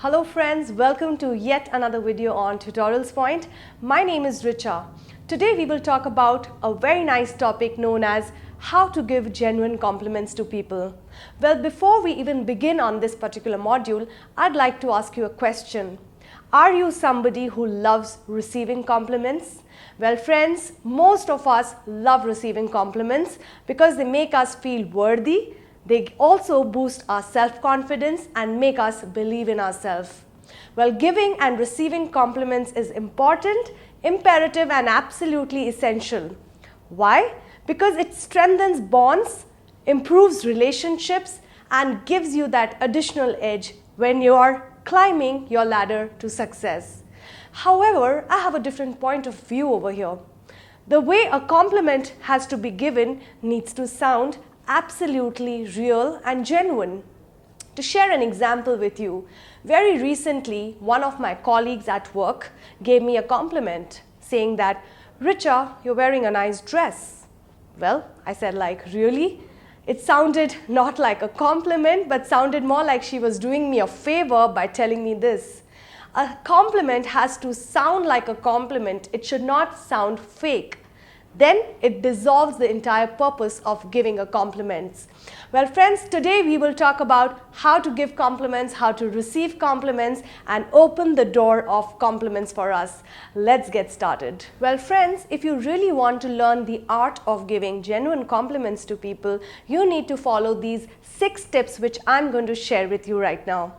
Hello friends, welcome to yet another video on Tutorialspoint. My name is Richa. Today we will talk about a very nice topic known as how to give genuine compliments to people. Well, before we even begin on this particular module, I'd like to ask you a question. Are you somebody who loves receiving compliments? Well friends, most of us love receiving compliments because they make us feel worthy. They also boost our self-confidence and make us believe in ourselves. Well, giving and receiving compliments is important, imperative and absolutely essential. Why? Because it strengthens bonds, improves relationships and gives you that additional edge when you are climbing your ladder to success. However, I have a different point of view over here. The way a compliment has to be given needs to sound absolutely real and genuine. To share an example with you, very recently one of my colleagues at work gave me a compliment saying that, "Richa, you're wearing a nice dress." Well, I said like, really? It sounded not like a compliment but sounded more like she was doing me a favor by telling me this. A compliment has to sound like a compliment. It should not sound fake. Then it dissolves the entire purpose of giving a compliment. Well friends, today we will talk about how to give compliments, how to receive compliments and open the door of compliments for us. Let's get started. Well friends, if you really want to learn the art of giving genuine compliments to people, you need to follow these 6 tips which I'm going to share with you right now.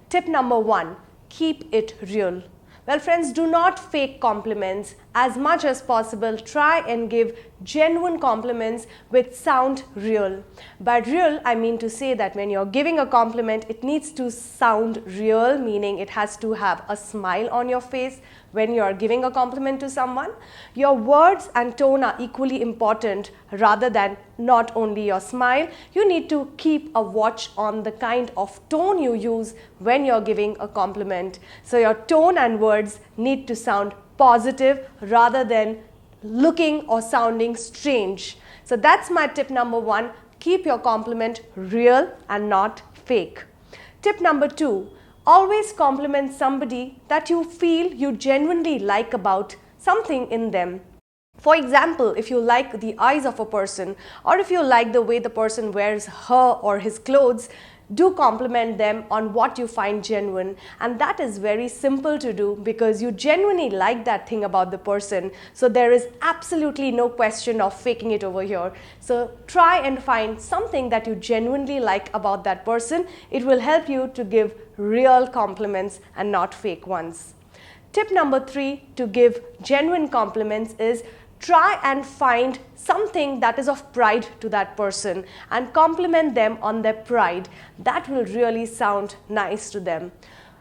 Tip number 1, keep it real. Well friends, do not fake compliments. As much as possible, try and give genuine compliments which sound real. By real, I mean to say that when you're giving a compliment, it needs to sound real, meaning it has to have a smile on your face when you're giving a compliment to someone. Your words and tone are equally important rather than not only your smile. You need to keep a watch on the kind of tone you use when you're giving a compliment. So your tone and words need to sound positive rather than looking or sounding strange. So that's my tip number 1. Keep your compliment real and not fake. Tip number 2. Always compliment somebody that you feel you genuinely like about something in them. For example, if you like the eyes of a person or if you like the way the person wears her or his clothes, do compliment them on what you find genuine, and that is very simple to do because you genuinely like that thing about the person, so there is absolutely no question of faking it over here. So try and find something that you genuinely like about that person. It will help you to give real compliments and not fake ones. Tip number 3 to give genuine compliments is try and find something that is of pride to that person and compliment them on their pride. That will really sound nice to them.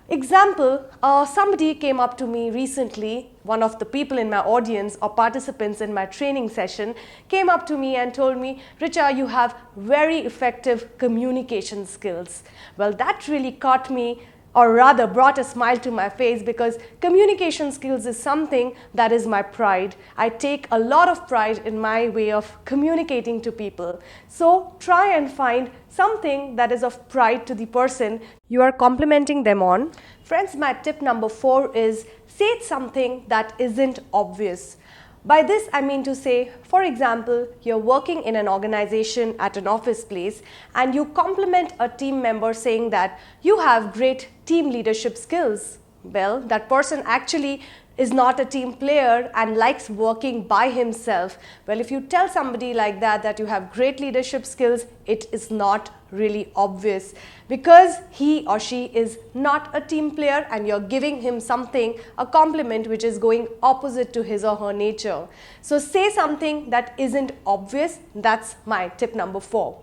Example, somebody came up to me recently, one of the people in my audience or participants in my training session came up to me and told me, "Richa, you have very effective communication skills." Well, that really caught me, or rather brought a smile to my face, because communication skills is something that is my pride. I take a lot of pride in my way of communicating to people. So try and find something that is of pride to the person you are complimenting them on. Friends, my tip number 4 is say something that isn't obvious. By this, I mean to say, for example, you're working in an organization at an office place and you compliment a team member saying that you have great team leadership skills. Well, that person actually is not a team player and likes working by himself. Well, if you tell somebody like that that you have great leadership skills, it is not really obvious because he or she is not a team player and you're giving him something, a compliment which is going opposite to his or her nature. So say something that isn't obvious. That's my tip number 4.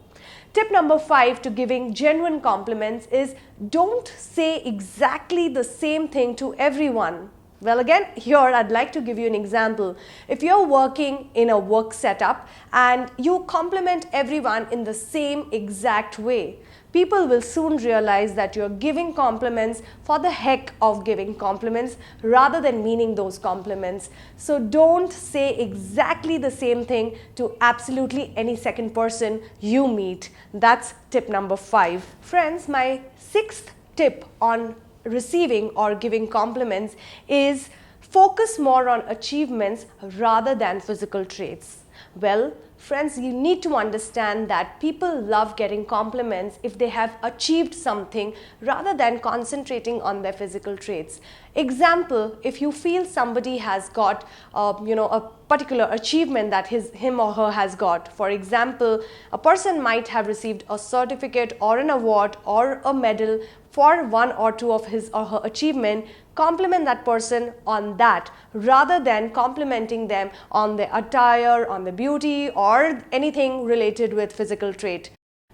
Tip number 5 to giving genuine compliments is don't say exactly the same thing to everyone. Well, again, here I'd like to give you an example. If you're working in a work setup and you compliment everyone in the same exact way, people will soon realize that you're giving compliments for the heck of giving compliments rather than meaning those compliments. So don't say exactly the same thing to absolutely any second person you meet. That's tip number 5. Friends, my 6th tip on receiving or giving compliments is focus more on achievements rather than physical traits. Well, friends, you need to understand that people love getting compliments if they have achieved something rather than concentrating on their physical traits. Example, if you feel somebody has got a particular achievement that him or her has got. For example, a person might have received a certificate or an award or a medal for one or two of his or her achievement. Compliment that person on that rather than complimenting them on their attire, on their beauty, or anything related with physical trait.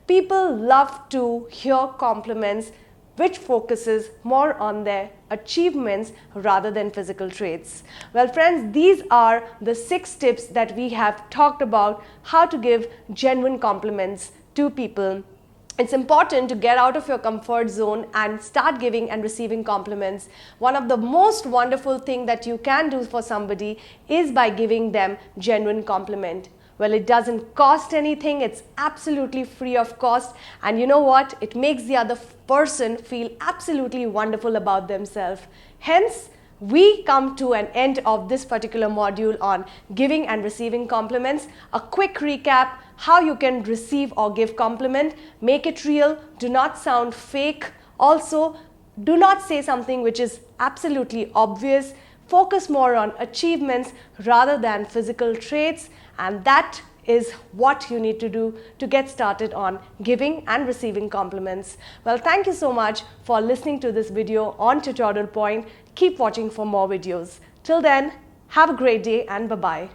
People love to hear compliments which focuses more on their achievements rather than physical traits. Well, friends, these are the 6 tips that we have talked about how to give genuine compliments to people. It's important to get out of your comfort zone and start giving and receiving compliments. One of the most wonderful things that you can do for somebody is by giving them genuine compliment. Well, it doesn't cost anything, it's absolutely free of cost, and you know what? It makes the other person feel absolutely wonderful about themselves. Hence, we come to an end of this particular module on giving and receiving compliments. A quick recap: how you can receive or give compliment. Make it real, do not sound fake. Also, do not say something which is absolutely obvious. Focus more on achievements rather than physical traits, and that is what you need to do to get started on giving and receiving compliments. Well, thank you so much for listening to this video on Tutorial Point. Keep watching for more videos. Till then, have a great day and bye-bye.